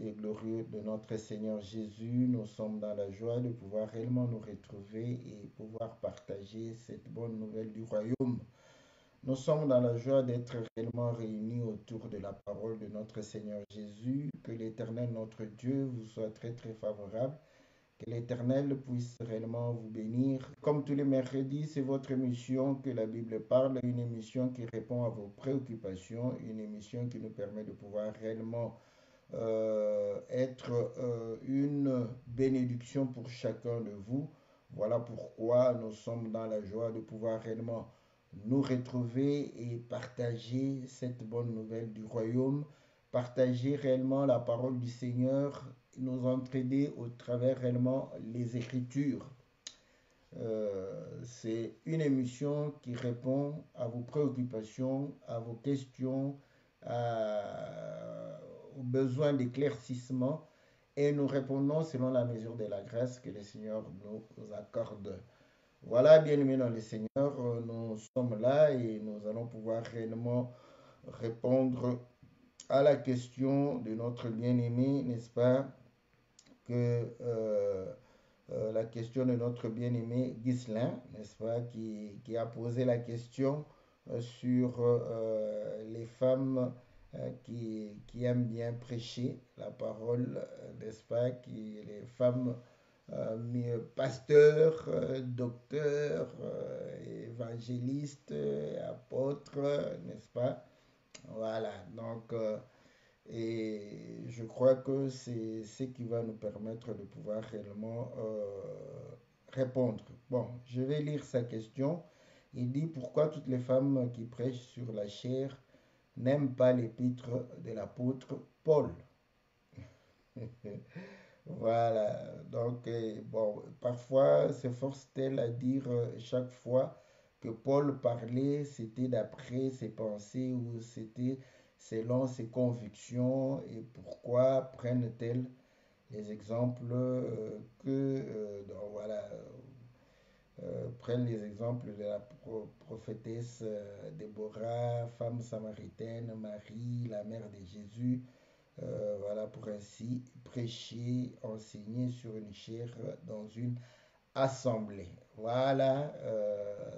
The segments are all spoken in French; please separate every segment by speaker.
Speaker 1: et glorieux de notre Seigneur Jésus, nous sommes dans la joie de pouvoir réellement nous retrouver et pouvoir partager cette bonne nouvelle du royaume. Nous sommes dans la joie d'être réellement réunis autour de la parole de notre Seigneur Jésus. Que l'Éternel, notre Dieu, vous soit très très favorable. Que l'Éternel puisse réellement vous bénir. Comme tous les mercredis, c'est votre émission que la Bible parle, une émission qui répond à vos préoccupations, une émission qui nous permet de pouvoir réellement être une bénédiction pour chacun de vous. Voilà pourquoi nous sommes dans la joie de pouvoir réellement nous retrouver et partager cette bonne nouvelle du royaume, partager réellement la parole du Seigneur, nous entraider au travers réellement les Écritures. C'est une émission qui répond à vos préoccupations, à vos questions, aux besoins d'éclaircissement et nous répondons selon la mesure de la grâce que le Seigneur nous accorde. Voilà, bien-aimés dans le Seigneur, nous sommes là et nous allons pouvoir réellement répondre à la question de notre bien-aimé, n'est-ce pas, la question de notre bien-aimé Ghislain, n'est-ce pas, qui a posé la question sur les femmes qui aiment bien prêcher la parole, n'est-ce pas, les femmes pasteurs, docteurs, évangélistes, apôtres, n'est-ce pas? Voilà, donc et je crois que c'est ce qui va nous permettre de pouvoir réellement répondre. Bon, je vais lire sa question. Il dit pourquoi toutes les femmes qui prêchent sur la chair n'aiment pas l'épître de l'apôtre Paul. Voilà, donc bon, parfois s'efforce-t-elle à dire chaque fois que Paul parlait, c'était d'après ses pensées ou c'était selon ses convictions et pourquoi prennent-elles les exemples voilà, prennent les exemples de la prophétesse Déborah, femme samaritaine, Marie, la mère de Jésus, voilà, pour ainsi prêcher, enseigner sur une chaire dans une assemblée. Voilà,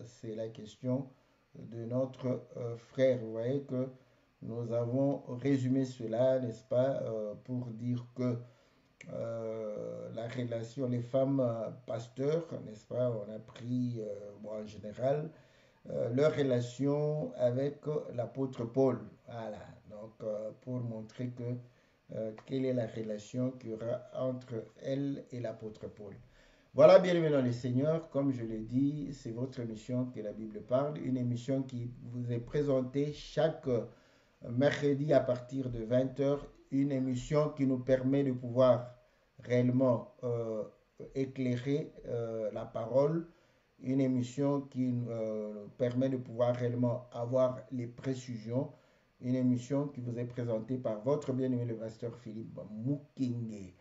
Speaker 1: c'est la question de notre frère. Vous voyez que nous avons résumé cela, n'est-ce pas, pour dire que la relation, les femmes pasteurs, n'est-ce pas, on a pris, bon, en général, leur relation avec l'apôtre Paul. Voilà, donc pour montrer que quelle est la relation qu'il y aura entre elle et l'apôtre Paul. Voilà, bien-aimés dans le Seigneur, comme je l'ai dit, c'est votre émission que la Bible parle, une émission qui vous est présentée chaque mercredi à partir de 20h, une émission qui nous permet de pouvoir réellement éclairer la parole, une émission qui permet de pouvoir réellement avoir les précisions, une émission qui vous est présentée par votre bien-aimé le pasteur Philippe Mukinge.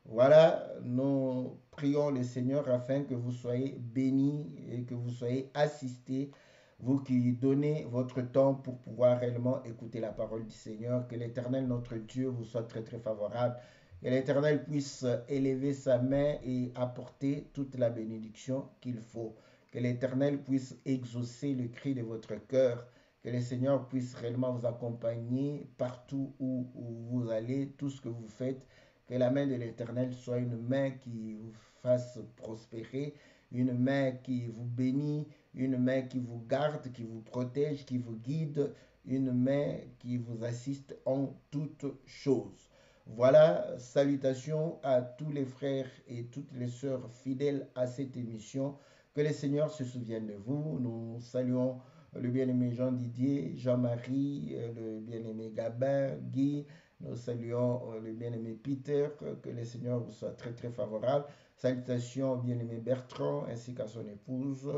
Speaker 1: Voilà, nous prions le Seigneur afin que vous soyez bénis et que vous soyez assistés, vous qui donnez votre temps pour pouvoir réellement écouter la parole du Seigneur. Que l'Éternel, notre Dieu, vous soit très très favorable. Que l'Éternel puisse élever sa main et apporter toute la bénédiction qu'il faut. Que l'Éternel puisse exaucer le cri de votre cœur. Que le Seigneur puisse réellement vous accompagner partout où vous allez, tout ce que vous faites. Que la main de l'Éternel soit une main qui vous fasse prospérer, une main qui vous bénit, une main qui vous garde, qui vous protège, qui vous guide, une main qui vous assiste en toutes choses. Voilà, salutations à tous les frères et toutes les sœurs fidèles à cette émission. Que le Seigneur se souvienne de vous. Nous saluons le bien-aimé Jean-Didier, Jean-Marie, le bien-aimé Gabin, Guy. Nous saluons le bien-aimé Peter, que le Seigneur vous soit très très favorable. Salutations au bien-aimé Bertrand ainsi qu'à son épouse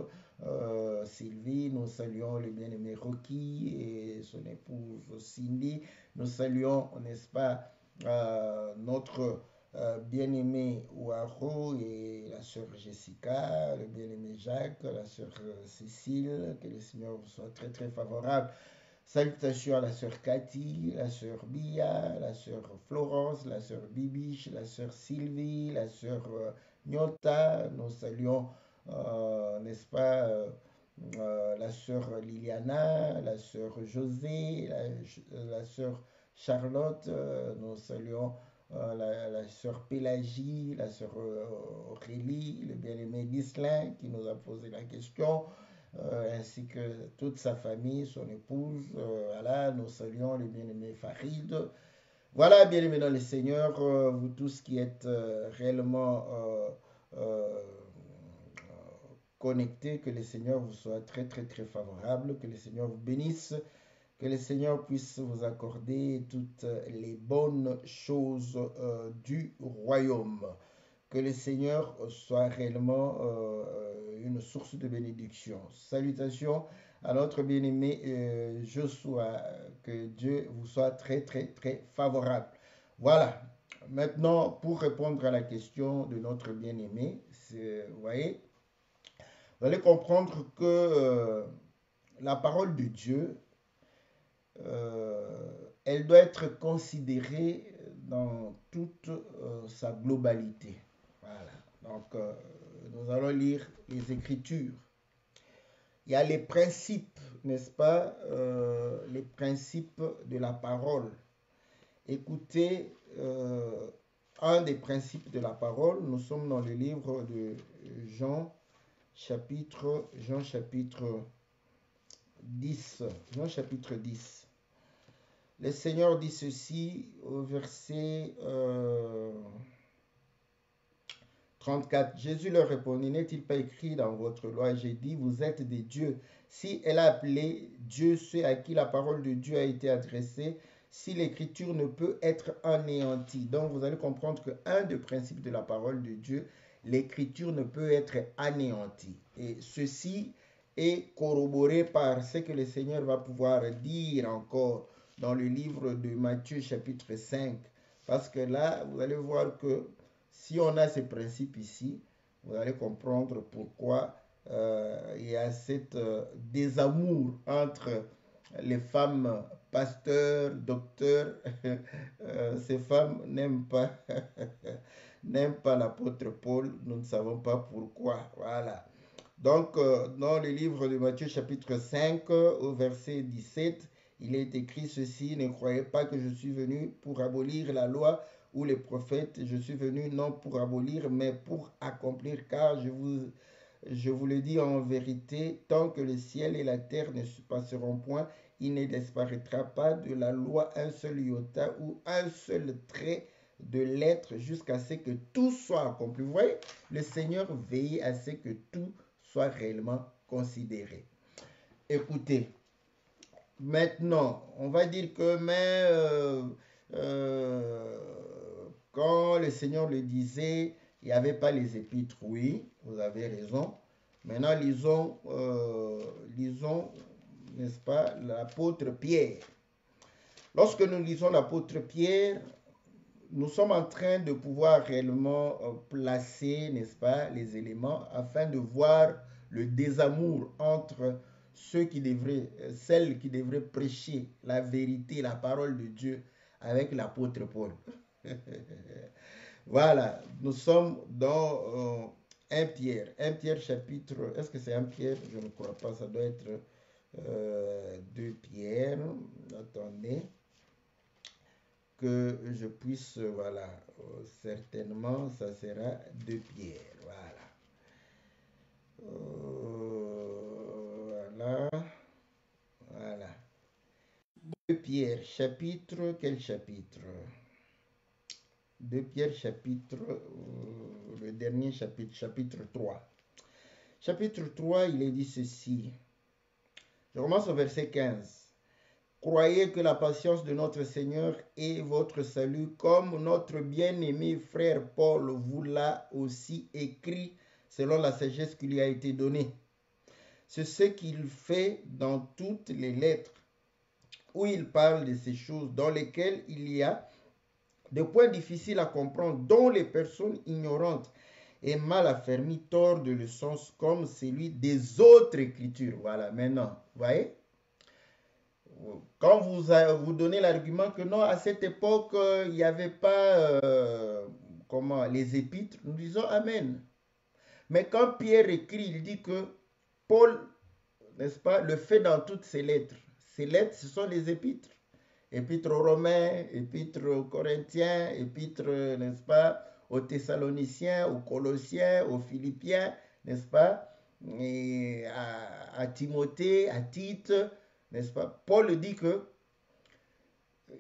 Speaker 1: Sylvie. Nous saluons le bien-aimé Rocky et son épouse Cindy. Nous saluons, n'est-ce pas, notre bien-aimé Ouaro et la sœur Jessica, le bien-aimé Jacques, la sœur Cécile. Que le Seigneur vous soit très très favorable. Salutations à la sœur Cathy, la sœur Bia, la sœur Florence, la sœur Bibiche, la sœur Sylvie, la sœur Nyota. Nous saluons, n'est-ce pas, la sœur Liliana, la sœur José, la sœur Charlotte. Nous saluons la sœur Pélagie, la sœur Aurélie, le bien-aimé Ghislain qui nous a posé la question. Ainsi que toute sa famille, son épouse. Voilà, nous saluons le bien-aimé Farid. Voilà, bien-aimés dans le Seigneur, vous tous qui êtes réellement connectés, que le Seigneur vous soit très, très, très favorable, que le Seigneur vous bénisse, que le Seigneur puisse vous accorder toutes les bonnes choses du royaume. Que le Seigneur soit réellement une source de bénédiction. Salutations à notre bien-aimé Joshua. Que Dieu vous soit très, très, très favorable. Voilà. Maintenant, pour répondre à la question de notre bien-aimé, vous voyez, vous allez comprendre que la parole de Dieu, elle doit être considérée dans toute sa globalité. Voilà. Donc, nous allons lire les Écritures. Il y a les principes, n'est-ce pas, les principes de la parole. Écoutez, un des principes de la parole, nous sommes dans le livre de Jean chapitre 10. Jean chapitre 10. Le Seigneur dit ceci au verset 34. Jésus leur répondit, n'est-il pas écrit dans votre loi, j'ai dit, vous êtes des dieux. Si elle a appelé Dieu ceux à qui la parole de Dieu a été adressée, si l'écriture ne peut être anéantie. Donc vous allez comprendre qu'un des principes de la parole de Dieu, l'écriture ne peut être anéantie. Et ceci est corroboré par ce que le Seigneur va pouvoir dire encore dans le livre de Matthieu chapitre 5. Parce que là, vous allez voir que si on a ces principes ici, vous allez comprendre pourquoi il y a cette désamour entre les femmes pasteurs, docteurs. Ces femmes n'aiment pas l'apôtre Paul. Nous ne savons pas pourquoi. Voilà. Donc, dans le livre de Matthieu chapitre 5, au verset 17, il est écrit ceci, ne croyez pas que je suis venu pour abolir la loi ou les prophètes, je suis venu non pour abolir, mais pour accomplir, car je vous le dis en vérité, tant que le ciel et la terre ne se passeront point, il ne disparaîtra pas de la loi un seul iota ou un seul trait de lettre jusqu'à ce que tout soit accompli. Vous voyez, le Seigneur veille à ce que tout soit réellement considéré. Écoutez, maintenant, on va dire que quand le Seigneur le disait, il n'y avait pas les épîtres, oui, vous avez raison. Maintenant, lisons, n'est-ce pas, l'apôtre Pierre. Lorsque nous lisons l'apôtre Pierre, nous sommes en train de pouvoir réellement placer, n'est-ce pas, les éléments afin de voir le désamour entre celles qui devraient prêcher la vérité, la parole de Dieu avec l'apôtre Paul. Voilà, nous sommes dans 1 Pierre. 1 Pierre chapitre, est-ce que c'est 1 Pierre? Je ne crois pas, ça doit être 2 Pierre. Attendez. Que je puisse, voilà, certainement, ça sera 2 Pierre. Voilà. Voilà. 2 Pierre, chapitre, quel chapitre? 2 Pierre, chapitre, le dernier chapitre, chapitre 3. Chapitre 3, il est dit ceci. Je commence au verset 15. Croyez que la patience de notre Seigneur est votre salut, comme notre bien-aimé frère Paul vous l'a aussi écrit selon la sagesse qui lui a été donnée. C'est ce qu'il fait dans toutes les lettres, où il parle de ces choses dans lesquelles il y a des points difficiles à comprendre, dont les personnes ignorantes et mal affermies tordent le sens comme celui des autres écritures. Voilà, maintenant, vous voyez? quand vous donnez l'argument que non, à cette époque, il n'y avait pas les épîtres, nous disons Amen. Mais quand Pierre écrit, il dit que Paul, n'est-ce pas, le fait dans toutes ses lettres. Ces lettres, ce sont les épîtres. Épître aux Romains, épître aux Corinthiens, épître, n'est-ce pas, aux Thessaloniciens, aux Colossiens, aux Philippiens, n'est-ce pas, et à Timothée, à Tite, n'est-ce pas. Paul dit que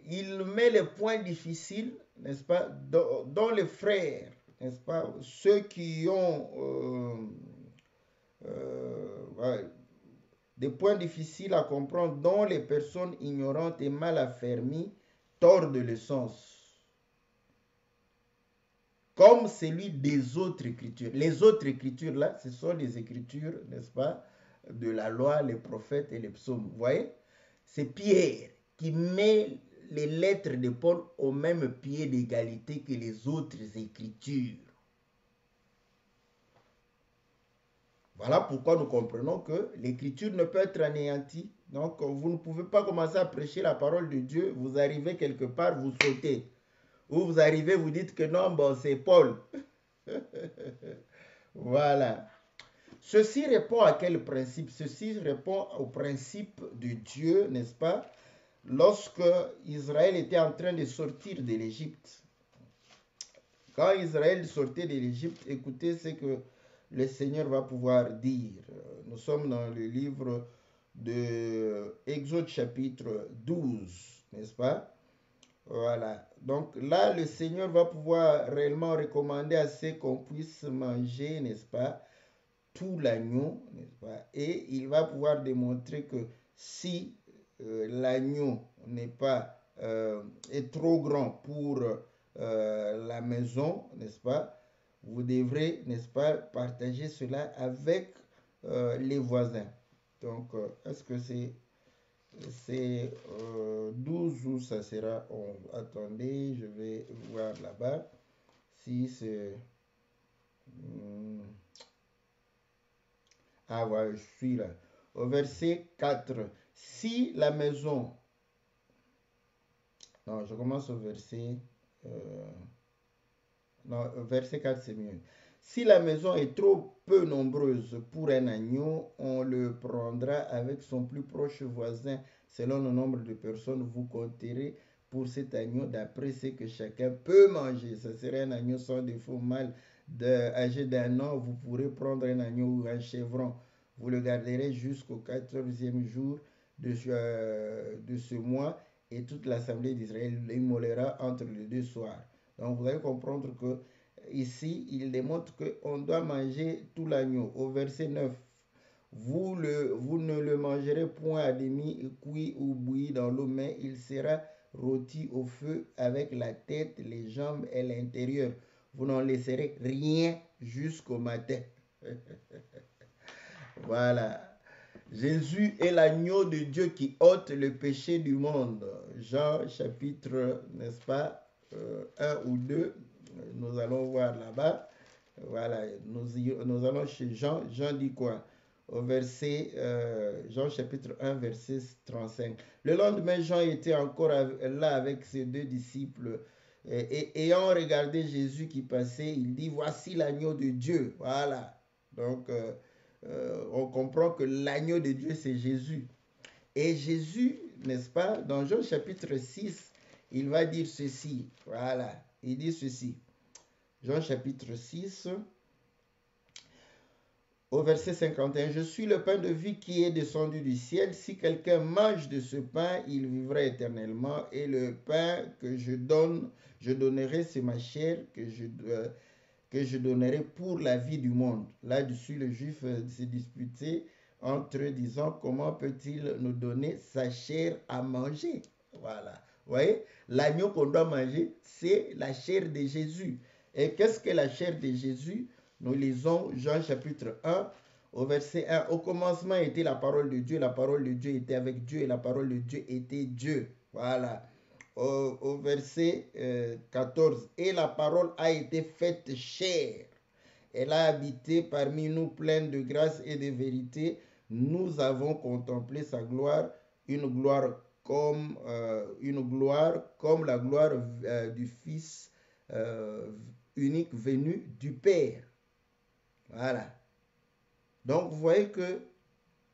Speaker 1: il met les points difficiles, n'est-ce pas, dont les frères, n'est-ce pas, ceux qui ont ouais, des points difficiles à comprendre, dont les personnes ignorantes et mal affermies tordent le sens, comme celui des autres écritures. Les autres écritures, là, ce sont les écritures, n'est-ce pas, de la loi, les prophètes et les psaumes. Vous voyez, c'est Pierre qui met les lettres de Paul au même pied d'égalité que les autres écritures. Voilà pourquoi nous comprenons que l'écriture ne peut être anéantie. Donc, vous ne pouvez pas commencer à prêcher la parole de Dieu, vous arrivez quelque part, vous sautez. Ou vous arrivez, vous dites que non, bon, c'est Paul. Voilà. Ceci répond à quel principe? Ceci répond au principe de Dieu, n'est-ce pas? Lorsque Israël était en train de sortir de l'Égypte. Quand Israël sortait de l'Égypte, écoutez ce que le Seigneur va pouvoir dire. Nous sommes dans le livre de Exode chapitre 12, n'est-ce pas? Voilà. Donc là, le Seigneur va pouvoir réellement recommander à ce qu'on puisse manger, n'est-ce pas, tout l'agneau, n'est-ce pas? Et il va pouvoir démontrer que si l'agneau n'est pas est trop grand pour la maison, n'est-ce pas? Vous devrez, n'est-ce pas, partager cela avec les voisins. Donc, est-ce que c'est 12 ou ça sera 11? Attendez, je vais voir là-bas si c'est... Ah voilà, je suis là. Au verset 4. Si la maison... Non, je commence au verset... Non, verset 4 c'est mieux. Si la maison est trop peu nombreuse pour un agneau, on le prendra avec son plus proche voisin. Selon le nombre de personnes, vous compterez pour cet agneau d'après ce que chacun peut manger. Ce serait un agneau sans défaut mâle âgé d'un an. Vous pourrez prendre un agneau ou un chèvron. Vous le garderez jusqu'au 14e jour de ce mois et toute l'assemblée d'Israël l'immolera entre les deux soirs. Donc vous allez comprendre que ici, il démontre qu'on doit manger tout l'agneau. Au verset 9, vous ne le mangerez point à demi cuit ou bouilli dans l'eau, mais il sera rôti au feu avec la tête, les jambes et l'intérieur. Vous n'en laisserez rien jusqu'au matin. Voilà. Jésus est l'agneau de Dieu qui ôte le péché du monde. Jean chapitre, n'est-ce pas, 1 ou 2, nous allons voir là-bas. Voilà, nous allons chez Jean. Jean dit quoi? Au verset, Jean chapitre 1, verset 35. Le lendemain, Jean était encore là avec ses deux disciples. Et ayant regardé Jésus qui passait, il dit, voici l'agneau de Dieu. Voilà. Donc, on comprend que l'agneau de Dieu, c'est Jésus. Et Jésus, n'est-ce pas, dans Jean chapitre 6, il va dire ceci. Voilà, il dit ceci. Jean chapitre 6, au verset 51. Je suis le pain de vie qui est descendu du ciel. Si quelqu'un mange de ce pain, il vivra éternellement. Et le pain que je donnerai, c'est ma chair que je donnerai pour la vie du monde. Là-dessus, le juif s'est disputé entre eux, disant, comment peut-il nous donner sa chair à manger? Voilà. Vous voyez, l'agneau qu'on doit manger, c'est la chair de Jésus. Et qu'est-ce que la chair de Jésus? Nous lisons Jean chapitre 1 au verset 1. Au commencement était la parole de Dieu était avec Dieu et la parole de Dieu était Dieu. Voilà. Au verset 14. Et la parole a été faite chair. Elle a habité parmi nous pleine de grâce et de vérité. Nous avons contemplé sa gloire, une gloire comme une gloire, comme la gloire du Fils unique venu du Père. Voilà. Donc, vous voyez que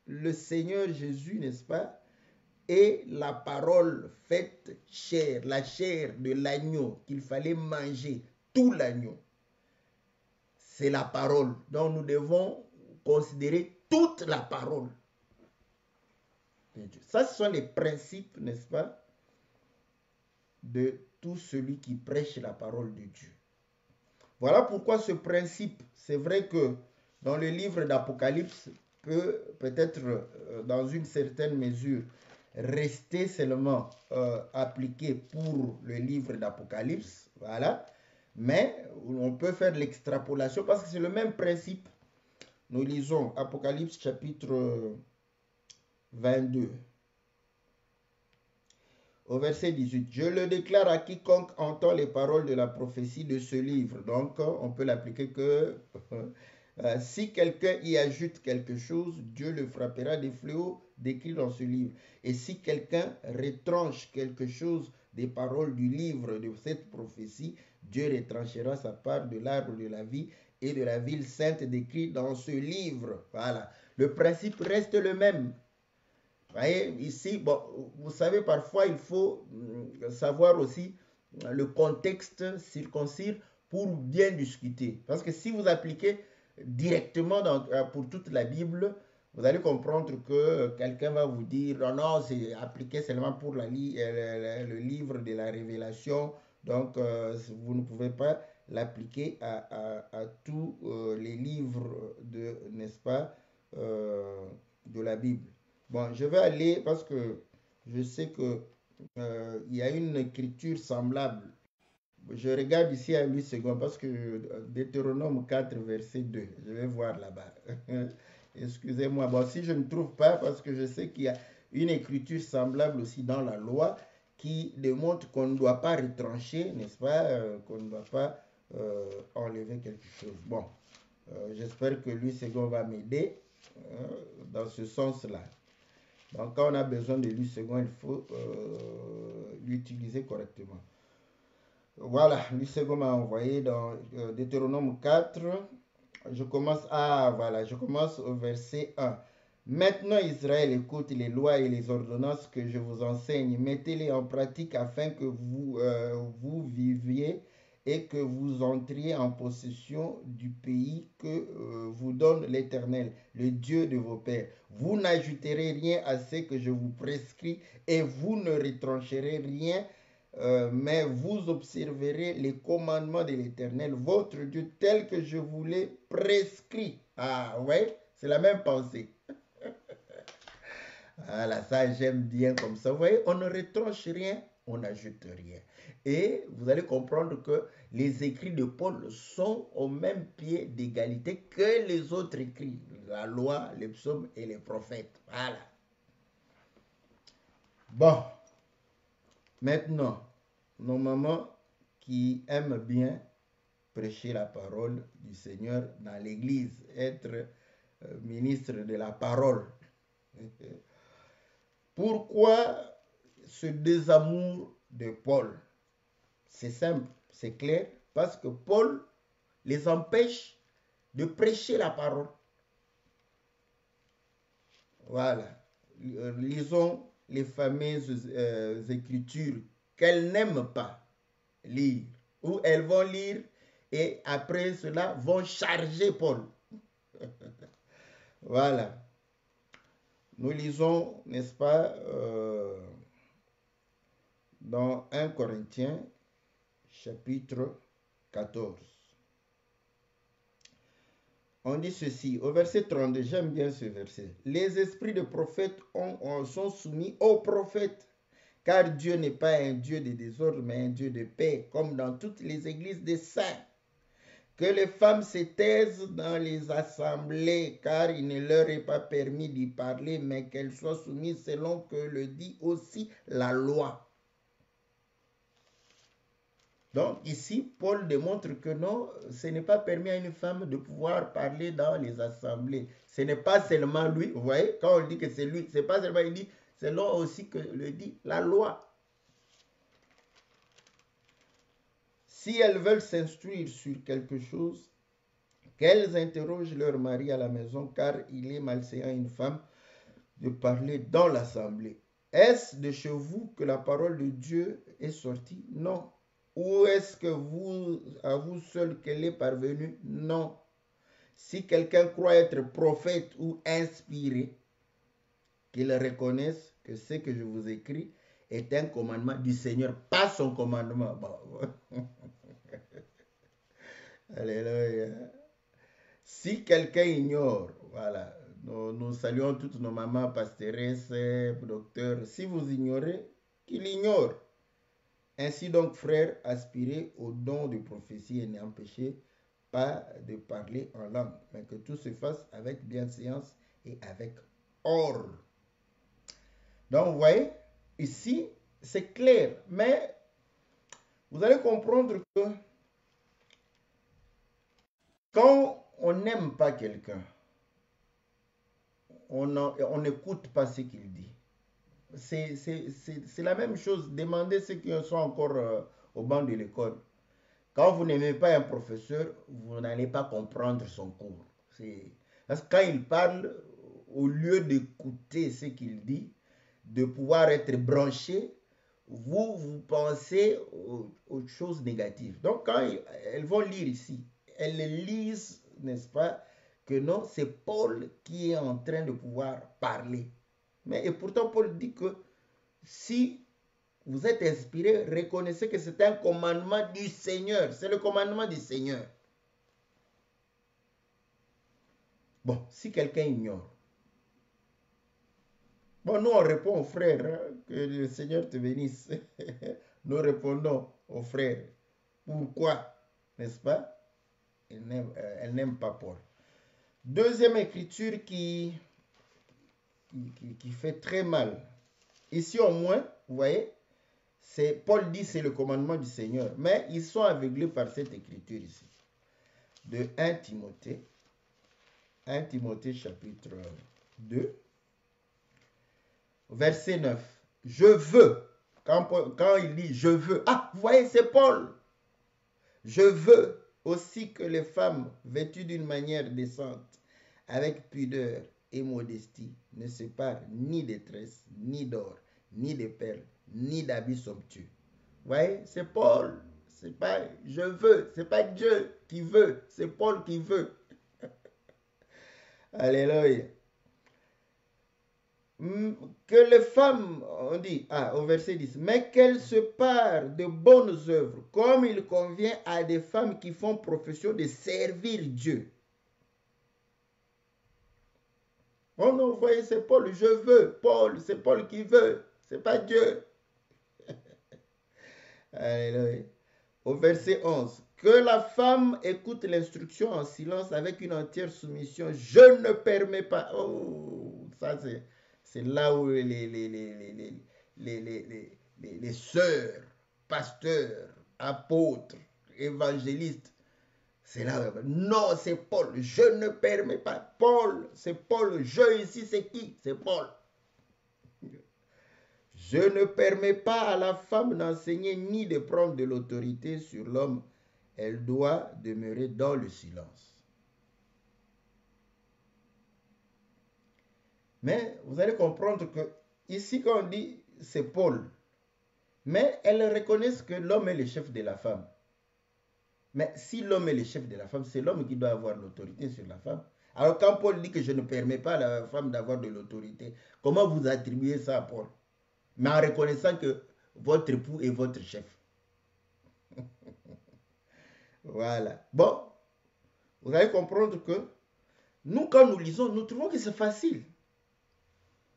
Speaker 1: le Seigneur Jésus, n'est-ce pas, est la parole faite chair, la chair de l'agneau qu'il fallait manger, tout l'agneau. C'est la parole. Donc, nous devons considérer toute la parole de Dieu. Ça, ce sont les principes, n'est-ce pas, de tout celui qui prêche la parole de Dieu. Voilà pourquoi ce principe, c'est vrai que dans le livre d'Apocalypse, peut-être dans une certaine mesure rester seulement appliqué pour le livre d'Apocalypse, voilà, mais on peut faire l'extrapolation parce que c'est le même principe. Nous lisons Apocalypse chapitre 22. Au verset 18, je le déclare à quiconque entend les paroles de la prophétie de ce livre. Donc, on peut l'appliquer que si quelqu'un y ajoute quelque chose, Dieu le frappera des fléaux décrits dans ce livre. Et si quelqu'un retranche quelque chose des paroles du livre de cette prophétie, Dieu retranchera sa part de l'arbre de la vie et de la ville sainte décrite dans ce livre. Voilà. Le principe reste le même. Vous voyez, ici, bon, vous savez, parfois, il faut savoir aussi le contexte circoncis pour bien discuter. Parce que si vous appliquez directement pour toute la Bible, vous allez comprendre que quelqu'un va vous dire, non, non, c'est appliqué seulement pour le livre de la Révélation. Donc, vous ne pouvez pas l'appliquer à tous les livres n'est-ce pas, de la Bible. Bon, je vais aller parce que je sais que il y a une écriture semblable. Je regarde ici à 8 secondes parce que Deutéronome 4, verset 2. Je vais voir là-bas. Excusez-moi. Bon, si je ne trouve pas, parce que je sais qu'il y a une écriture semblable aussi dans la loi qui démontre qu'on ne doit pas retrancher, n'est-ce pas, qu'on ne doit pas enlever quelque chose. Bon, j'espère que 8 secondes va m'aider dans ce sens-là. Donc, quand on a besoin de 8 secondes, il faut l'utiliser correctement. Voilà, 8 secondes m'a envoyé dans Deutéronome 4. Je commence au verset 1. Maintenant, Israël, écoute les lois et les ordonnances que je vous enseigne. Mettez-les en pratique afin que vous viviez et que vous entriez en possession du pays que vous donne l'Éternel, le Dieu de vos pères. Vous n'ajouterez rien à ce que je vous prescris et vous ne retrancherez rien, mais vous observerez les commandements de l'Éternel, votre Dieu, tel que je vous l'ai prescrit. Ah ouais, c'est la même pensée. Voilà, ça j'aime bien comme ça. Vous voyez, on ne retranche rien, on n'ajoute rien. Et vous allez comprendre que les écrits de Paul sont au même pied d'égalité que les autres écrits, la loi, les psaumes et les prophètes. Voilà. Bon, maintenant, nos mamans qui aiment bien prêcher la parole du Seigneur dans l'église, être ministre de la parole. Pourquoi ce désamour de Paul? C'est simple, c'est clair, parce que Paul les empêche de prêcher la parole. Voilà. Lisons les fameuses écritures qu'elles n'aiment pas lire, ou elles vont lire et après cela vont charger Paul. Voilà. Nous lisons, n'est-ce pas, dans 1 Corinthiens, chapitre 14. On dit ceci, au verset 32, j'aime bien ce verset. Les esprits de prophètes sont soumis aux prophètes, car Dieu n'est pas un Dieu de désordre, mais un Dieu de paix, comme dans toutes les églises des saints. Que les femmes se taisent dans les assemblées, car il ne leur est pas permis d'y parler, mais qu'elles soient soumises selon que le dit aussi la loi. Donc ici, Paul démontre que non, ce n'est pas permis à une femme de pouvoir parler dans les assemblées. Ce n'est pas seulement lui, vous voyez, quand on dit que c'est lui, ce n'est pas seulement, il dit, selon aussi que le dit la loi. Si elles veulent s'instruire sur quelque chose, qu'elles interrogent leur mari à la maison, car il est malséant à une femme de parler dans l'assemblée. Est-ce de chez vous que la parole de Dieu est sortie? Non. Ou est-ce que à vous seul qu'elle est parvenue? Non. Si quelqu'un croit être prophète ou inspiré, qu'il reconnaisse que ce que je vous écris est un commandement du Seigneur, pas son commandement. Bon. Alléluia. Si quelqu'un ignore, voilà, nous saluons toutes nos mamans, pastoresses, docteurs. Si vous ignorez, qu'il ignore. Ainsi donc, frères, aspirez au don de prophétie et n'empêchez pas de parler en langue, mais que tout se fasse avec bienséance et avec ordre. Donc, vous voyez, ici, c'est clair, mais vous allez comprendre que quand on n'aime pas quelqu'un, on n'écoute pas ce qu'il dit. C'est la même chose. Demandez ceux qui sont encore au banc de l'école. Quand vous n'aimez pas un professeur, vous n'allez pas comprendre son cours. Parce que quand il parle, au lieu d'écouter ce qu'il dit, de pouvoir être branché, vous pensez aux choses négatives. Donc quand elles vont lire ici, elles lisent, n'est-ce pas, que non, c'est Paul qui est en train de pouvoir parler. Mais et pourtant, Paul dit que si vous êtes inspiré, reconnaissez que c'est un commandement du Seigneur. C'est le commandement du Seigneur. Bon, si quelqu'un ignore. Bon, nous, on répond aux frères, hein, que le Seigneur te bénisse. Nous répondons aux frères. Pourquoi? N'est-ce pas? Elle n'aime pas Paul. Deuxième écriture qui fait très mal. Ici, au moins, vous voyez, Paul dit c'est le commandement du Seigneur. Mais ils sont aveuglés par cette écriture ici. De 1 Timothée chapitre 2, verset 9. Je veux, quand il dit je veux, ah, vous voyez, c'est Paul. Je veux aussi que les femmes vêtues d'une manière décente, avec pudeur et modestie, ne se parent ni de tresses, ni d'or, ni de perles, ni d'habits somptueux. Vous voyez, c'est Paul. C'est pas je veux, c'est pas Dieu qui veut, c'est Paul qui veut. Alléluia. Que les femmes, on dit, au verset 10, mais qu'elles se parent de bonnes œuvres, comme il convient à des femmes qui font profession de servir Dieu. Oh non, vous voyez, c'est Paul, je veux. Paul, c'est Paul qui veut, c'est pas Dieu. Alléluia. Au verset 11, que la femme écoute l'instruction en silence avec une entière soumission. Je ne permets pas. Oh, ça c'est là où les sœurs, pasteurs, apôtres, évangélistes, c'est là. Non, c'est Paul. Je ne permets pas. Paul, c'est Paul. Je ici, c'est qui? C'est Paul. Je ne permets pas à la femme d'enseigner ni de prendre de l'autorité sur l'homme. Elle doit demeurer dans le silence. Mais vous allez comprendre que ici, quand on dit c'est Paul, mais elles reconnaissent que l'homme est le chef de la femme. Mais si l'homme est le chef de la femme, c'est l'homme qui doit avoir l'autorité sur la femme. Alors quand Paul dit que je ne permets pas à la femme d'avoir de l'autorité, comment vous attribuez ça à Paul? Mais en reconnaissant que votre époux est votre chef. Voilà. Bon, vous allez comprendre que nous, quand nous lisons, nous trouvons que c'est facile.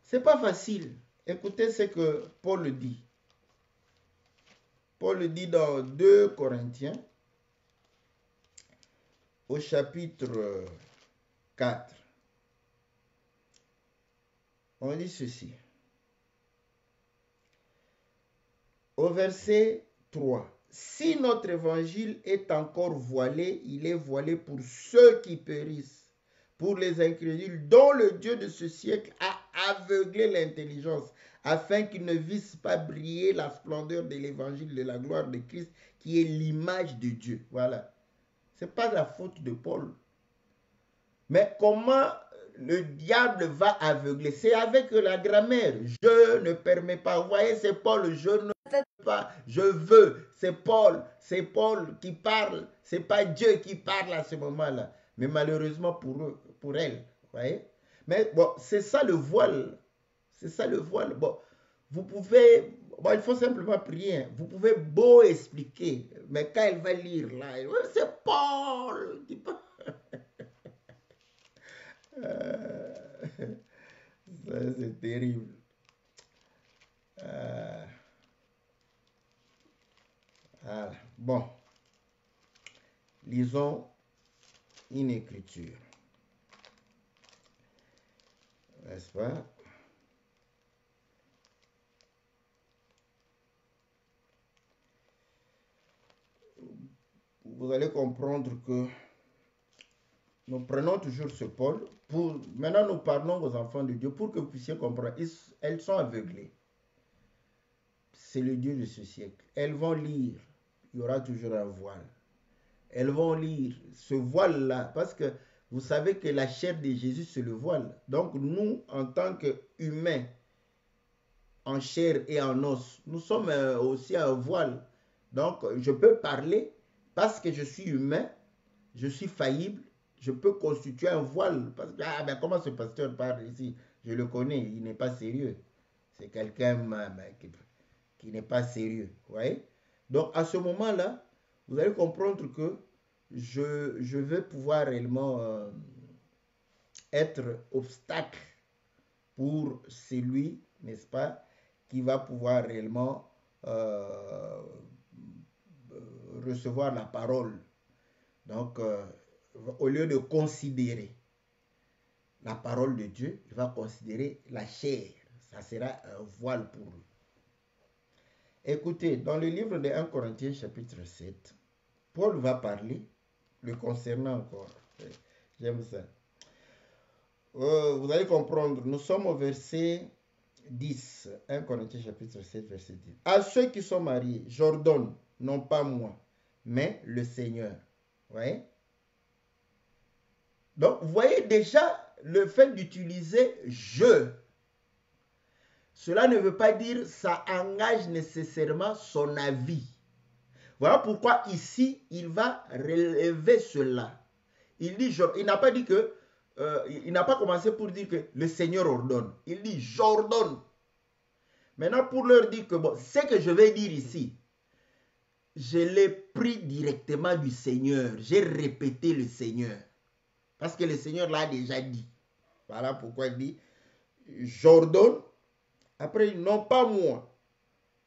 Speaker 1: C'est pas facile. Écoutez ce que Paul dit. Paul dit dans 2 Corinthiens, au chapitre 4. On dit ceci. Au verset 3. Si notre évangile est encore voilé, il est voilé pour ceux qui périssent, pour les incrédules, dont le Dieu de ce siècle a aveuglé l'intelligence, afin qu'ils ne vissent pas briller la splendeur de l'évangile de la gloire de Christ, qui est l'image de Dieu. Voilà. Ce n'est pas la faute de Paul. Mais comment le diable va aveugler? C'est avec la grammaire. Je ne permets pas. Vous voyez, c'est Paul. Je ne peux pas. Je veux. C'est Paul qui parle. C'est pas Dieu qui parle à ce moment-là. Mais malheureusement pour eux, pour elle. Vous voyez? Mais bon, c'est ça le voile. C'est ça le voile. Bon, vous pouvez. Bon, il faut simplement prier. Vous pouvez beau expliquer. Mais quand elle va lire là, c'est Paul qui parle. Ça, c'est terrible. Voilà. Bon, lisons une écriture. N'est-ce pas? Vous allez comprendre que nous prenons toujours ce Paul. Maintenant, nous parlons aux enfants de Dieu pour que vous puissiez comprendre. Elles sont aveuglées. C'est le Dieu de ce siècle. Elles vont lire. Il y aura toujours un voile. Elles vont lire ce voile-là. Parce que vous savez que la chair de Jésus, c'est le voile. Donc, nous, en tant qu'humains, en chair et en os, nous sommes aussi un voile. Donc, je peux parler parce que je suis humain, je suis faillible, je peux constituer un voile. Parce que, ben, comment ce pasteur parle ici? Je le connais, il n'est pas sérieux. C'est quelqu'un qui n'est pas sérieux. Vous voyez? Donc, à ce moment-là, vous allez comprendre que je vais pouvoir réellement être obstacle pour celui, n'est-ce pas, qui va pouvoir réellement recevoir la parole. Donc, au lieu de considérer la parole de Dieu, il va considérer la chair. Ça sera un voile pour lui. Écoutez, dans le livre de 1 Corinthiens chapitre 7, Paul va parler le concernant encore. J'aime ça. Vous allez comprendre, nous sommes au verset 10, 1 Corinthiens chapitre 7, verset 10. À ceux qui sont mariés, j'ordonne, non pas moi, mais le Seigneur. Vous voyez? Donc, vous voyez déjà le fait d'utiliser je. Cela ne veut pas dire ça engage nécessairement son avis. Voilà pourquoi ici, il va relever cela. Il dit, il n'a pas dit que, il n'a pas commencé pour dire que le Seigneur ordonne. Il dit, j'ordonne. Maintenant, pour leur dire que, bon, ce que je vais dire ici, je l'ai pris directement du Seigneur. J'ai répété le Seigneur. Parce que le Seigneur l'a déjà dit. Voilà pourquoi il dit, j'ordonne. Après, non pas moi,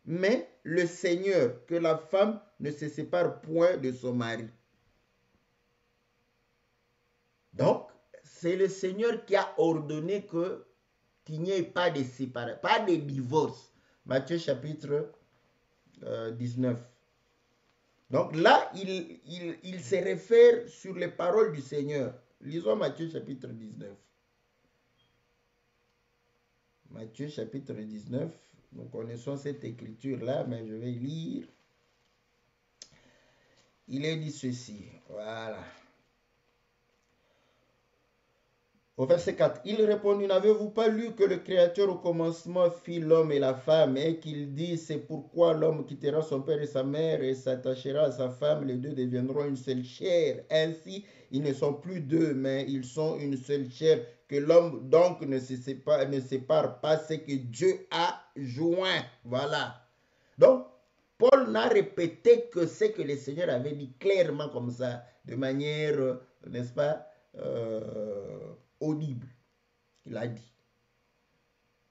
Speaker 1: mais le Seigneur, que la femme ne se sépare point de son mari. Donc, c'est le Seigneur qui a ordonné qu'il n'y ait pas de séparation, pas de divorce. Matthieu chapitre 19. Donc là, il se réfère sur les paroles du Seigneur. Lisons Matthieu chapitre 19. Matthieu chapitre 19. Nous connaissons cette écriture-là, mais je vais lire. Il est dit ceci. Voilà. Au verset 4, il répondit, n'avez-vous pas lu que le Créateur au commencement fit l'homme et la femme, et qu'il dit, c'est pourquoi l'homme quittera son père et sa mère et s'attachera à sa femme, les deux deviendront une seule chair. Ainsi, ils ne sont plus deux, mais ils sont une seule chair, que l'homme donc ne sépare pas ce que Dieu a joint. Voilà. Donc, Paul n'a répété que ce que le Seigneur avait dit clairement comme ça, de manière, n'est-ce pas, audible. Il a dit.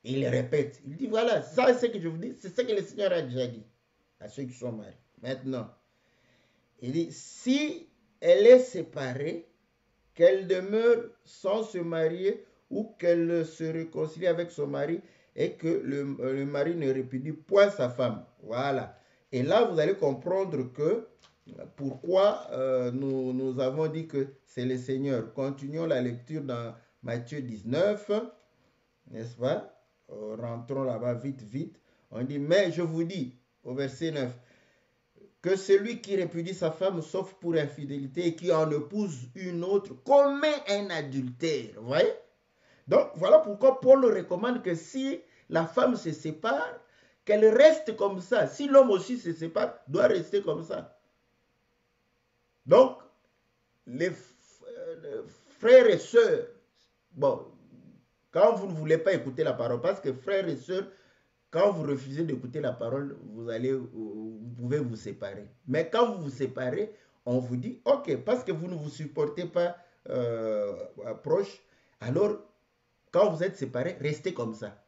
Speaker 1: Et il répète. Il dit, voilà, ça c'est ce que je vous dis, c'est ce que le Seigneur a déjà dit à ceux qui sont mariés. Maintenant, il dit, si elle est séparée, qu'elle demeure sans se marier ou qu'elle se réconcilie avec son mari et que le mari ne répudie point sa femme. Voilà. Et là, vous allez comprendre que pourquoi nous avons dit que c'est le Seigneur. Continuons la lecture dans Matthieu 19, n'est-ce pas? Rentrons là-bas vite, vite. On dit, mais je vous dis, au verset 9, que celui qui répudie sa femme sauf pour infidélité et qui en épouse une autre commet un adultère. Vous voyez? Donc, voilà pourquoi Paul recommande que si la femme se sépare, qu'elle reste comme ça. Si l'homme aussi se sépare, doit rester comme ça. Donc, les frères et sœurs, bon, quand vous ne voulez pas écouter la parole, parce que frères et sœurs, quand vous refusez d'écouter la parole, vous pouvez vous séparer. Mais quand vous vous séparez, on vous dit, ok, parce que vous ne vous supportez pas proche, alors quand vous êtes séparés, restez comme ça.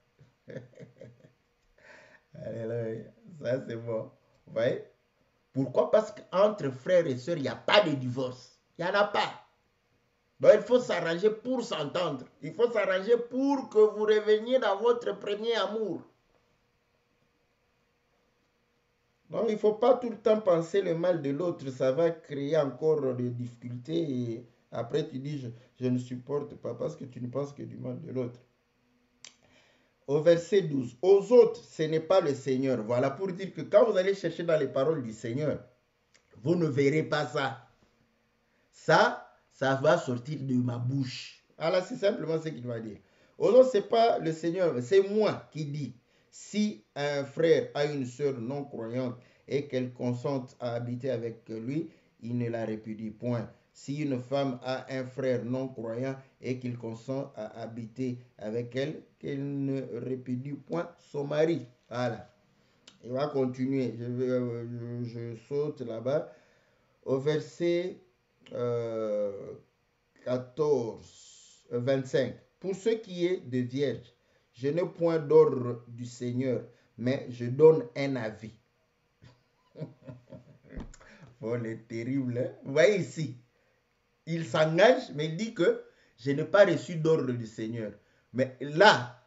Speaker 1: Alléluia, ça c'est bon. Vous voyez? Pourquoi? Parce qu'entre frères et sœurs, il n'y a pas de divorce. Il n'y en a pas. Donc il faut s'arranger pour s'entendre. Il faut s'arranger pour que vous reveniez dans votre premier amour. Donc il ne faut pas tout le temps penser le mal de l'autre. Ça va créer encore des difficultés. Et après tu dis, je ne supporte pas parce que tu ne penses que du mal de l'autre. Au verset 12, aux autres, ce n'est pas le Seigneur. Voilà pour dire que quand vous allez chercher dans les paroles du Seigneur, vous ne verrez pas ça. Ça va sortir de ma bouche. Alors c'est simplement ce qu'il va dire. Aux autres, ce n'est pas le Seigneur, c'est moi qui dis. Si un frère a une sœur non croyante et qu'elle consente à habiter avec lui, il ne la répudie point. Si une femme a un frère non croyant et qu'il consent à habiter avec elle, qu'elle ne répudie point son mari. Voilà. Il va continuer. Je saute là-bas. Au verset 25. Pour ce qui est de vierge, je n'ai point d'ordre du Seigneur, mais je donne un avis. Bon, c'est terrible. Hein? Vous voyez ici, il s'engage, mais il dit que je n'ai pas reçu d'ordre du Seigneur. Mais là,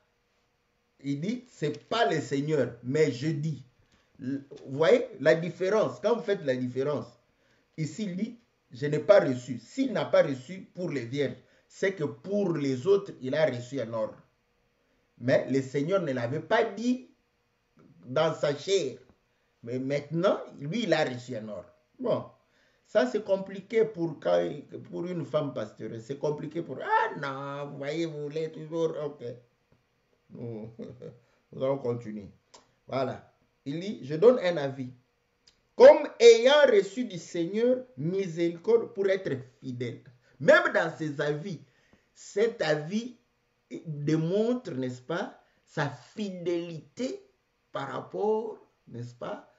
Speaker 1: il dit, c'est pas le Seigneur, mais je dis. Vous voyez la différence, quand vous faites la différence, ici il dit, je n'ai pas reçu. S'il n'a pas reçu pour les vierges, c'est que pour les autres, il a reçu un ordre. Mais le Seigneur ne l'avait pas dit dans sa chair. Mais maintenant, lui, il a reçu un ordre. Bon, ça c'est compliqué pour une femme pasteuresse. C'est compliqué pour... Ah non, vous voyez, vous voulez toujours... Ok. Nous allons continuer. Voilà. Il dit, je donne un avis. Comme ayant reçu du Seigneur miséricorde pour être fidèle. Même dans ses avis, cet avis démontre, n'est-ce pas, sa fidélité par rapport, n'est-ce pas,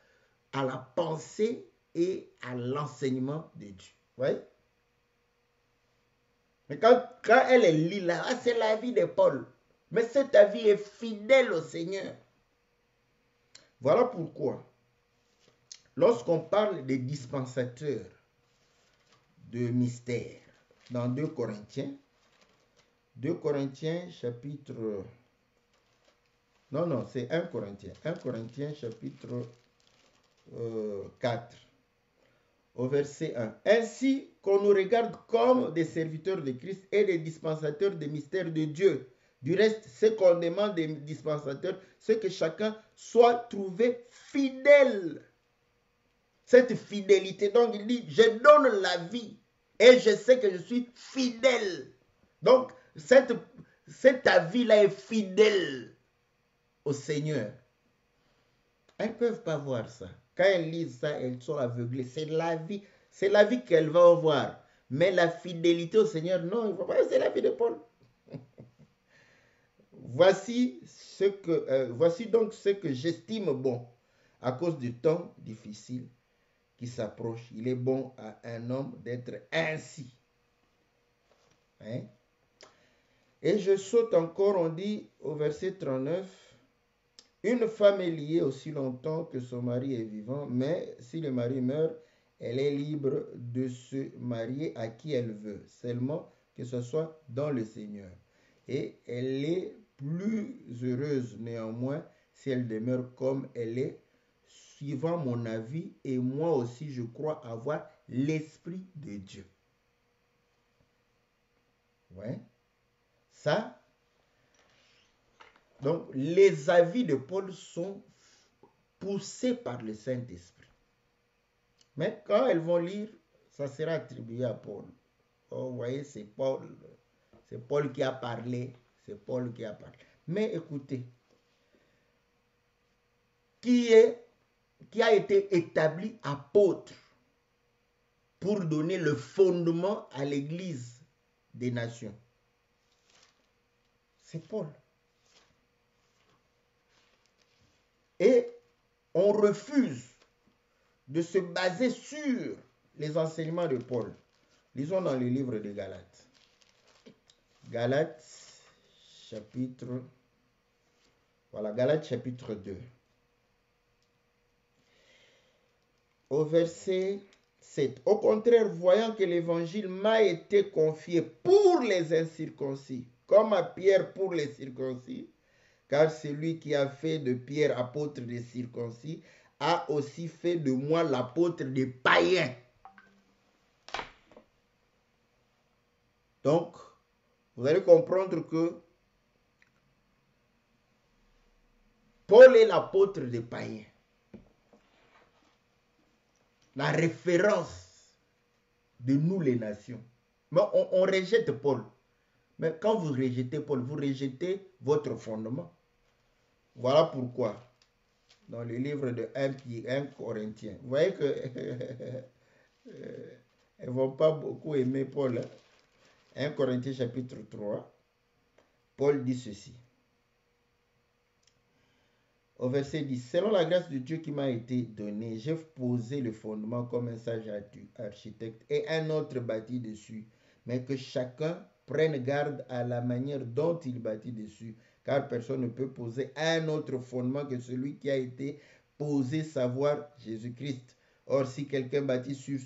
Speaker 1: à la pensée et à l'enseignement de Dieu. Vous voyez? Mais quand elle lit là, c'est l'avis de Paul. Mais cet avis est fidèle au Seigneur. Voilà pourquoi, lorsqu'on parle des dispensateurs de mystère, dans 2 Corinthiens chapitre... Non, c'est 1 Corinthiens. 1 Corinthiens chapitre 4, au verset 1. Ainsi qu'on nous regarde comme des serviteurs de Christ et des dispensateurs des mystères de Dieu. Du reste, ce qu'on demande des dispensateurs, c'est que chacun soit trouvé fidèle. Cette fidélité, donc il dit, je donne la vie et je sais que je suis fidèle. Donc, cet avis-là est fidèle au Seigneur. Elles ne peuvent pas voir ça. Quand elles lisent ça, elles sont aveuglées. C'est la vie qu'elles vont voir. Mais la fidélité au Seigneur, non, il ne faut pas. C'est la vie de Paul. Voici donc ce que j'estime bon à cause du temps difficile qui s'approche. Il est bon à un homme d'être ainsi. Hein? Et je saute encore, on dit au verset 39, une femme est liée aussi longtemps que son mari est vivant, mais si le mari meurt, elle est libre de se marier à qui elle veut, seulement que ce soit dans le Seigneur. Et elle est plus heureuse néanmoins si elle demeure comme elle est suivant mon avis, et moi aussi je crois avoir l'Esprit de Dieu. Ouais. Ça, donc les avis de Paul sont poussés par le Saint-Esprit. Mais quand elles vont lire, ça sera attribué à Paul. Oh, vous voyez, c'est Paul qui a parlé. C'est Paul qui a parlé. Mais écoutez, qui a été établi apôtre pour donner le fondement à l'Église des nations? C'est Paul. Et on refuse de se baser sur les enseignements de Paul. Lisons dans le livre de Galates. Galates, chapitre 2. Au verset 7. Au contraire, voyant que l'évangile m'a été confié pour les incirconcis, comme à Pierre pour les circoncis, car celui qui a fait de Pierre apôtre des circoncis a aussi fait de moi l'apôtre des païens. Donc, vous allez comprendre que Paul est l'apôtre des païens. La référence de nous les nations. Mais on rejette Paul. Mais quand vous rejetez Paul, vous rejetez votre fondement. Voilà pourquoi, dans le livre de 1 Corinthiens, vous voyez que elles ne vont pas beaucoup aimer Paul. 1 Corinthiens chapitre 3, Paul dit ceci. Au verset 10, selon la grâce de Dieu qui m'a été donnée, j'ai posé le fondement comme un sage architecte et un autre bâtit dessus, mais que chacun prenne garde à la manière dont il bâtit dessus, car personne ne peut poser un autre fondement que celui qui a été posé, savoir Jésus-Christ. Or, si quelqu'un bâtit sur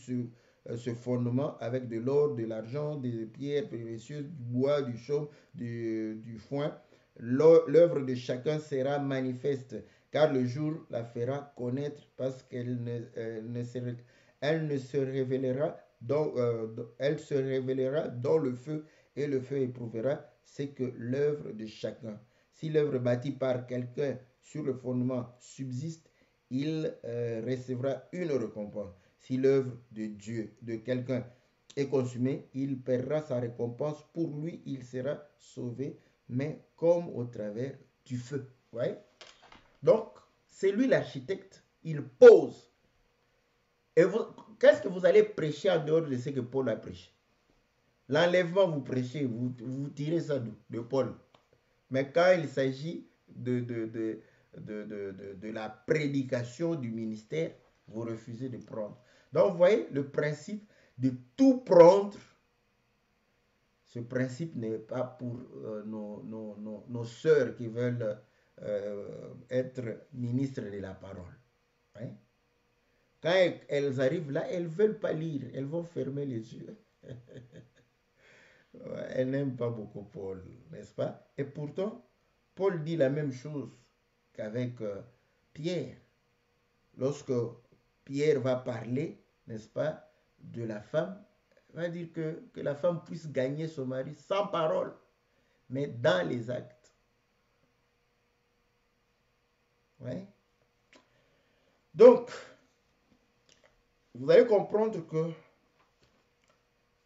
Speaker 1: ce fondement avec de l'or, de l'argent, des pierres précieuses, du bois, du chaume, du foin, l'œuvre de chacun sera manifeste, car le jour la fera connaître, parce qu'elle se révélera elle se révélera dans le feu, et le feu éprouvera ce que l'œuvre de chacun. Si l'œuvre bâtie par quelqu'un sur le fondement subsiste, il recevra une récompense. Si l'œuvre de Dieu, de quelqu'un, est consumée, il perdra sa récompense. Pour lui, il sera sauvé, mais comme au travers du feu. Ouais? Donc, c'est lui l'architecte. Il pose. Et qu'est-ce que vous allez prêcher en dehors de ce que Paul a prêché? L'enlèvement, vous prêchez, vous tirez ça de Paul. Mais quand il s'agit de la prédication du ministère, vous refusez de prendre. Donc, vous voyez, le principe de tout prendre, ce principe n'est pas pour nos sœurs qui veulent être ministres de la parole. Hein? Quand elles arrivent là, elles ne veulent pas lire, elles vont fermer les yeux. Elles n'aiment pas beaucoup Paul, n'est-ce pas? Et pourtant, Paul dit la même chose qu'avec Pierre. Lorsque Pierre va parler, n'est-ce pas, de la femme, il va dire que la femme puisse gagner son mari sans parole, mais dans les actes. Ouais. Donc, vous allez comprendre que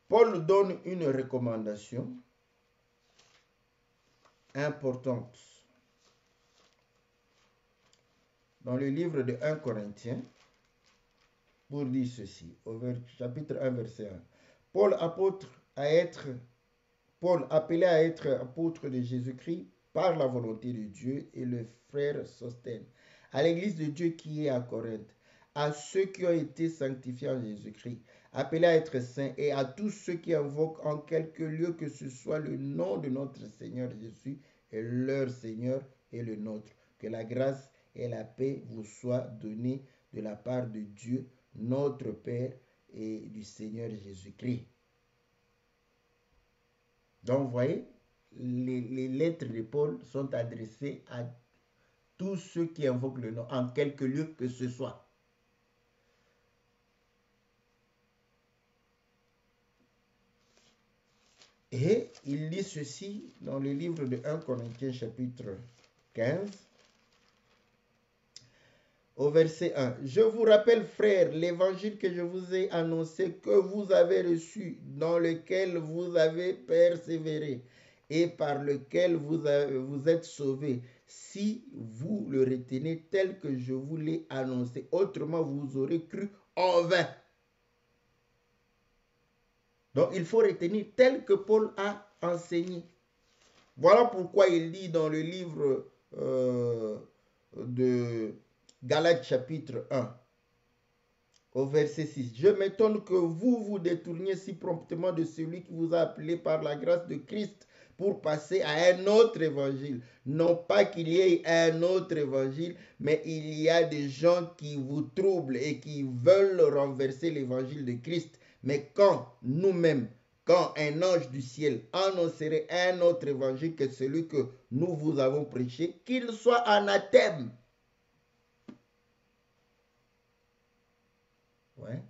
Speaker 1: Paul donne une recommandation importante dans le livre de 1 Corinthiens pour dire ceci, au chapitre 1, verset 1. Paul, appelé à être apôtre de Jésus-Christ par la volonté de Dieu, et le frère Sosthène, à l'église de Dieu qui est à Corinthe, à ceux qui ont été sanctifiés en Jésus-Christ, appelés à être saints, et à tous ceux qui invoquent en quelque lieu que ce soit le nom de notre Seigneur Jésus, et leur Seigneur et le nôtre. Que la grâce et la paix vous soient données de la part de Dieu, notre Père, et du Seigneur Jésus-Christ. Donc, vous voyez, les lettres de Paul sont adressées à tous ceux qui invoquent le nom, en quelque lieu que ce soit. Et il dit ceci dans le livre de 1 Corinthiens chapitre 15, au verset 1. Je vous rappelle, frères, l'évangile que je vous ai annoncé, que vous avez reçu, dans lequel vous avez persévéré et par lequel vous êtes sauvés, si vous le retenez tel que je vous l'ai annoncé. Autrement, vous aurez cru en vain. Donc, il faut retenir tel que Paul a enseigné. Voilà pourquoi il dit dans le livre de Galates chapitre 1, au verset 6, « Je m'étonne que vous vous détourniez si promptement de celui qui vous a appelé par la grâce de Christ pour passer à un autre évangile. Non pas qu'il y ait un autre évangile, mais il y a des gens qui vous troublent et qui veulent renverser l'évangile de Christ. Mais quand nous-mêmes, quand un ange du ciel annoncerait un autre évangile que celui que nous vous avons prêché, qu'il soit anathème. » Ouais.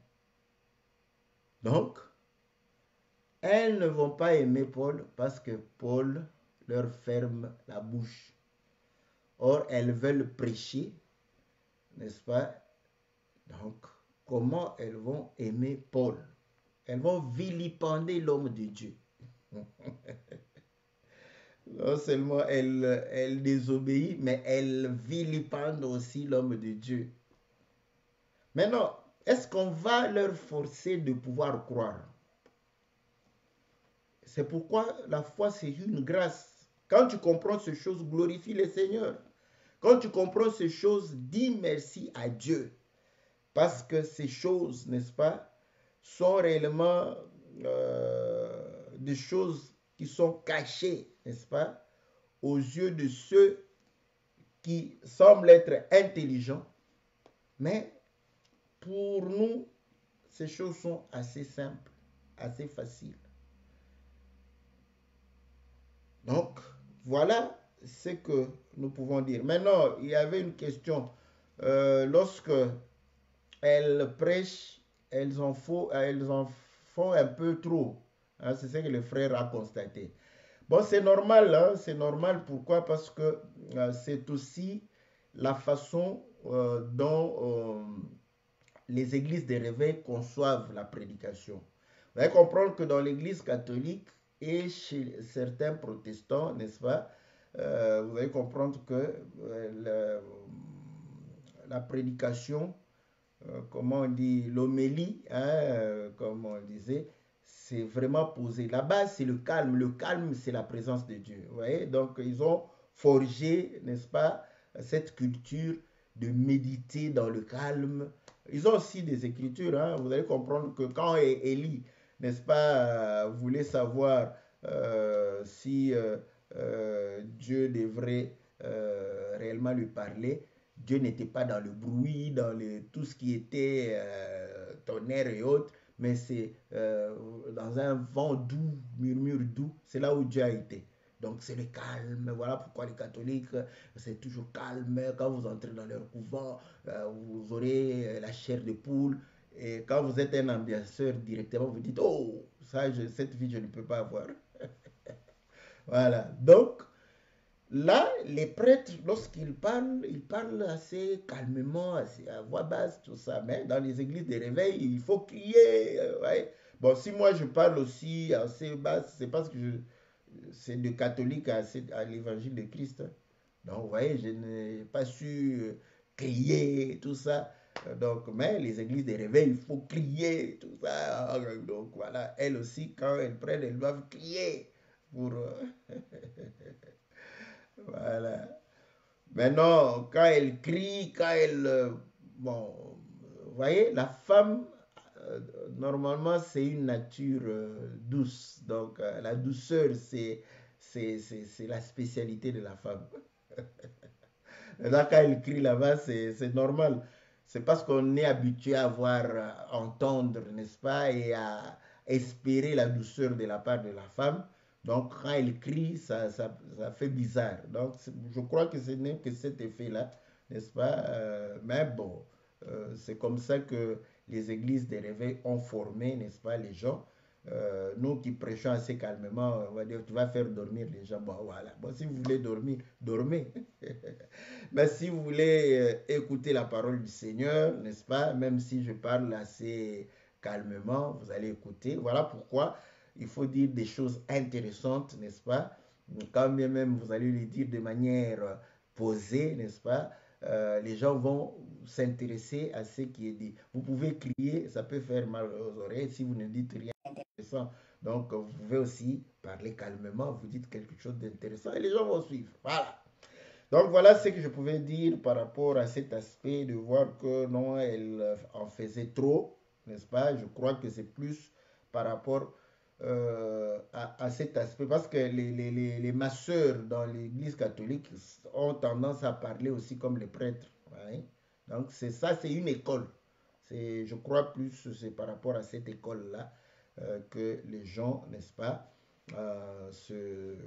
Speaker 1: Donc, elles ne vont pas aimer Paul parce que Paul leur ferme la bouche. Or, elles veulent prêcher, n'est-ce pas? Donc, comment elles vont aimer Paul? Elles vont vilipender l'homme de Dieu. Non seulement elle désobéit, mais elle vilipende aussi l'homme de Dieu. Maintenant, est-ce qu'on va leur forcer de pouvoir croire? C'est pourquoi la foi, c'est une grâce. Quand tu comprends ces choses, glorifie le Seigneur. Quand tu comprends ces choses, dis merci à Dieu. Parce que ces choses, n'est-ce pas, sont réellement des choses qui sont cachées, n'est-ce pas, aux yeux de ceux qui semblent être intelligents. Mais pour nous, ces choses sont assez simples, assez faciles. Donc, voilà ce que nous pouvons dire. Maintenant, il y avait une question. Lorsque elles prêchent, elles en font un peu trop. Hein, c'est ce que le frère a constaté. Bon, c'est normal. Hein, c'est normal. Pourquoi? Parce que c'est aussi la façon dont les églises de réveil conçoivent la prédication. Vous allez comprendre que dans l'église catholique et chez certains protestants, n'est-ce pas, vous allez comprendre que la prédication, comment on dit, l'homélie, hein, comme on disait, c'est vraiment posé. La base, c'est le calme. Le calme, c'est la présence de Dieu. Vous voyez? Donc, ils ont forgé, n'est-ce pas, cette culture de méditer dans le calme. Ils ont aussi des écritures. Hein. Vous allez comprendre que quand Élie, n'est-ce pas, voulait savoir si Dieu devrait réellement lui parler, Dieu n'était pas dans le bruit, dans tout ce qui était tonnerre et autres, mais c'est dans un vent doux, murmure doux, c'est là où Dieu a été. Donc c'est le calme, voilà pourquoi les catholiques, c'est toujours calme. Quand vous entrez dans leur couvent, vous aurez la chair de poule. Et quand vous êtes un ambianceur, directement, vous dites, oh, ça, cette vie, je ne peux pas avoir. Voilà. Donc, là, les prêtres, lorsqu'ils parlent, ils parlent assez calmement, assez à voix basse, tout ça. Mais dans les églises de réveil, il faut crier. Ouais. Bon, si moi je parle aussi assez basse, c'est parce que c'est de catholique à l'évangile de Christ. Donc, vous voyez, je n'ai pas su crier, tout ça. Donc, mais les églises de réveil, il faut crier, tout ça. Donc, voilà, elles aussi, quand elles prennent, elles doivent crier pour... voilà. Maintenant, quand elle crie, quand elle... bon, vous voyez, la femme, normalement, c'est une nature douce. Donc, la douceur, c'est la spécialité de la femme. Là, quand elle crie là-bas, c'est normal. C'est parce qu'on est habitué à voir, entendre, n'est-ce pas, et à espérer la douceur de la part de la femme. Donc, quand elle crie, ça fait bizarre. Donc, je crois que ce n'est que cet effet-là, n'est-ce pas? Mais bon, c'est comme ça que les églises des réveils ont formé, n'est-ce pas, les gens. Nous qui prêchons assez calmement, on va dire, tu vas faire dormir les gens. Bon, voilà. Bon, si vous voulez dormir, dormez. Mais si vous voulez écouter la parole du Seigneur, n'est-ce pas? Même si je parle assez calmement, vous allez écouter. Voilà pourquoi il faut dire des choses intéressantes, n'est-ce pas? Quand bien même vous allez les dire de manière posée, n'est-ce pas? Les gens vont s'intéresser à ce qui est dit. Vous pouvez crier, ça peut faire mal aux oreilles si vous ne dites rien d'intéressant. Donc, vous pouvez aussi parler calmement, vous dites quelque chose d'intéressant et les gens vont suivre. Voilà. Donc voilà ce que je pouvais dire par rapport à cet aspect de voir que non, elle en faisait trop, n'est-ce pas? Je crois que c'est plus par rapport à cet aspect, parce que les masseurs dans l'église catholique ont tendance à parler aussi comme les prêtres. Ouais. Donc c'est ça, c'est une école. Je crois plus c'est par rapport à cette école-là que les gens, n'est-ce pas, se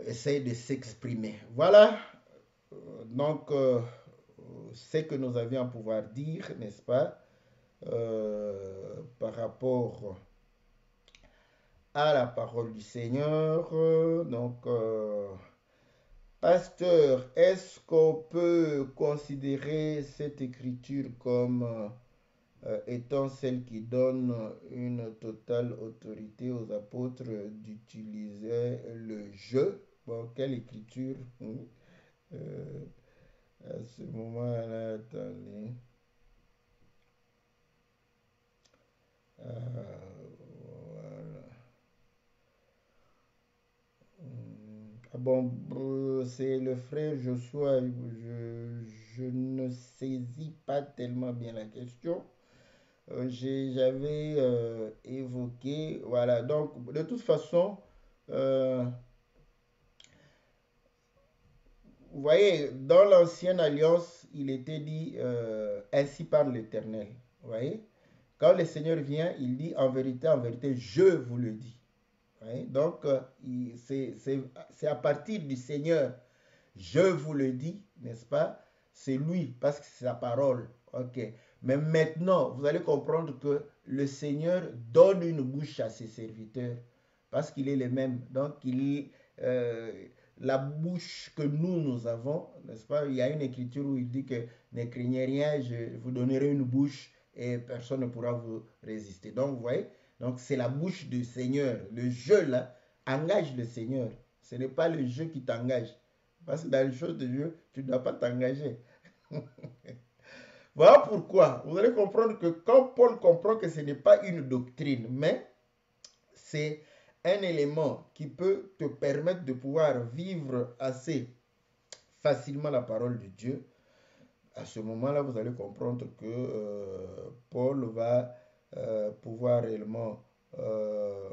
Speaker 1: essaye de s'exprimer. Voilà, donc ce que nous avions à pouvoir dire, n'est-ce pas, par rapport à la parole du Seigneur. Donc, pasteur, est-ce qu'on peut considérer cette écriture comme étant celle qui donne une totale autorité aux apôtres d'utiliser le je? Bon, quelle écriture? Euh, à ce moment-là, attendez. Voilà. Ah bon, c'est le frère Joshua. Je ne saisis pas tellement bien la question. J'avais évoqué, voilà. Donc, de toute façon, euh, vous voyez, dans l'ancienne alliance, il était dit ainsi par l'Éternel. Vous voyez? Quand le Seigneur vient, il dit en vérité, je vous le dis. Oui, donc, c'est à partir du Seigneur, je vous le dis, n'est-ce pas? C'est lui, parce que c'est sa parole. Ok. Mais maintenant, vous allez comprendre que le Seigneur donne une bouche à ses serviteurs, parce qu'il est le même. Donc, euh, la bouche que nous avons, n'est-ce pas? Il y a une écriture où il dit que ne craignez rien, je vous donnerai une bouche et personne ne pourra vous résister. Donc, vous voyez? Donc, c'est la bouche du Seigneur. Le jeu, là, engage le Seigneur. Ce n'est pas le jeu qui t'engage. Parce que dans les choses de Dieu, tu ne dois pas t'engager. Voilà pourquoi vous allez comprendre que quand Paul comprend que ce n'est pas une doctrine, mais c'est un élément qui peut te permettre de pouvoir vivre assez facilement la parole de Dieu, à ce moment-là, vous allez comprendre que Paul va pouvoir réellement, euh,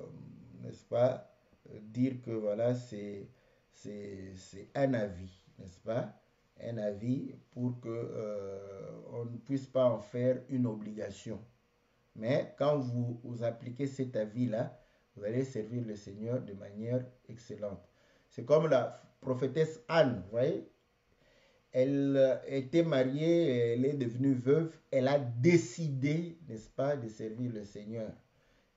Speaker 1: n'est-ce pas, dire que voilà, c'est un avis, n'est-ce pas? Un avis pour que on ne puisse pas en faire une obligation. Mais quand vous appliquez cet avis-là, vous allez servir le Seigneur de manière excellente. C'est comme la prophétesse Anne, vous voyez? Elle était mariée, elle est devenue veuve, elle a décidé, n'est-ce pas, de servir le Seigneur.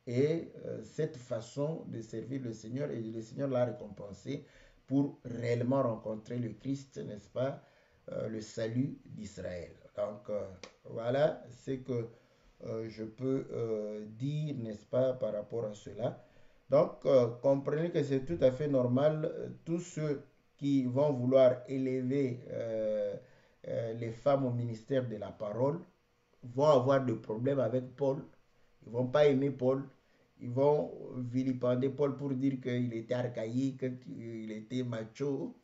Speaker 1: Et cette façon de servir le Seigneur, et le Seigneur l'a récompensée pour réellement rencontrer le Christ, n'est-ce pas, le salut d'Israël. Donc voilà ce que je peux dire, n'est-ce pas, par rapport à cela. Donc comprenez que c'est tout à fait normal, tous ceux qui vont vouloir élever les femmes au ministère de la parole vont avoir des problèmes avec Paul. Ils ne vont pas aimer Paul. Ils vont vilipender Paul pour dire qu'il était archaïque, qu'il était macho.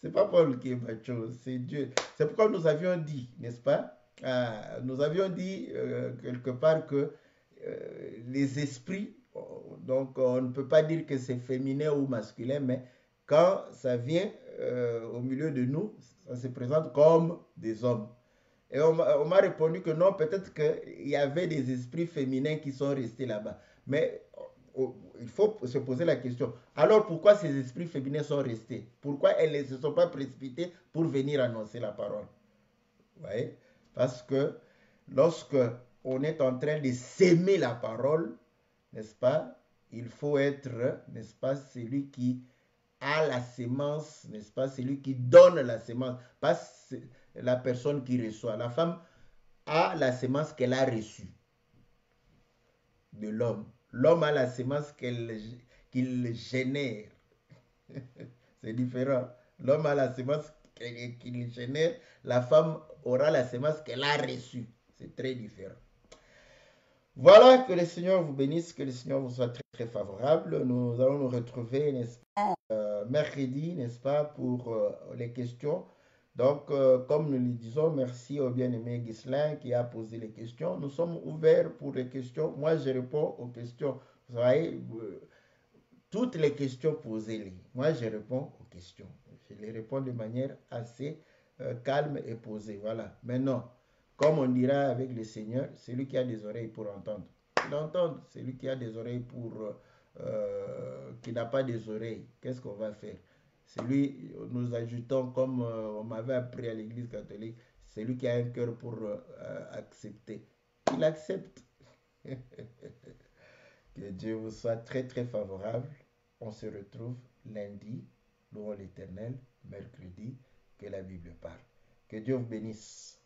Speaker 1: C'est pas Paul qui est macho, c'est Dieu. C'est pourquoi nous avions dit, n'est-ce pas? Nous avions dit quelque part que les esprits, donc on ne peut pas dire que c'est féminin ou masculin, mais quand ça vient au milieu de nous, ça se présente comme des hommes. Et on m'a répondu que non, peut-être qu'il y avait des esprits féminins qui sont restés là-bas. Mais il faut se poser la question. Alors pourquoi ces esprits féminins sont restés? Pourquoi elles ne se sont pas précipitées pour venir annoncer la parole? Vous voyez? Parce que lorsque on est en train de s'aimer la parole, n'est-ce pas? Il faut être, n'est-ce pas, celui qui a la sémence, n'est-ce pas, celui qui donne la sémence, pas la personne qui reçoit. La femme a la sémence qu'elle a reçue de l'homme. L'homme a la sémence qu'il génère. C'est différent. L'homme a la sémence qu'il génère. La femme aura la sémence qu'elle a reçue. C'est très différent. Voilà, que le Seigneur vous bénisse, que le Seigneur vous soit très, très favorable. Nous allons nous retrouver, n'est-ce pas, mercredi, n'est-ce pas, pour les questions. Donc, comme nous le disons, merci au bien-aimé Ghislain qui a posé les questions. Nous sommes ouverts pour les questions. Moi, je réponds aux questions. Vous voyez, toutes les questions, posées-les. Moi, je réponds aux questions. Je les réponds de manière assez calme et posée. Voilà. Maintenant, comme on dira avec le Seigneur, celui qui a des oreilles pour entendre, il entend. Celui qui a des oreilles pour... qui n'a pas des oreilles, qu'est-ce qu'on va faire? Celui, nous ajoutons, comme on m'avait appris à l'église catholique, celui qui a un cœur pour accepter. Il accepte. Que Dieu vous soit très très favorable. On se retrouve lundi, louons l'Éternel, mercredi, que la Bible parle. Que Dieu vous bénisse.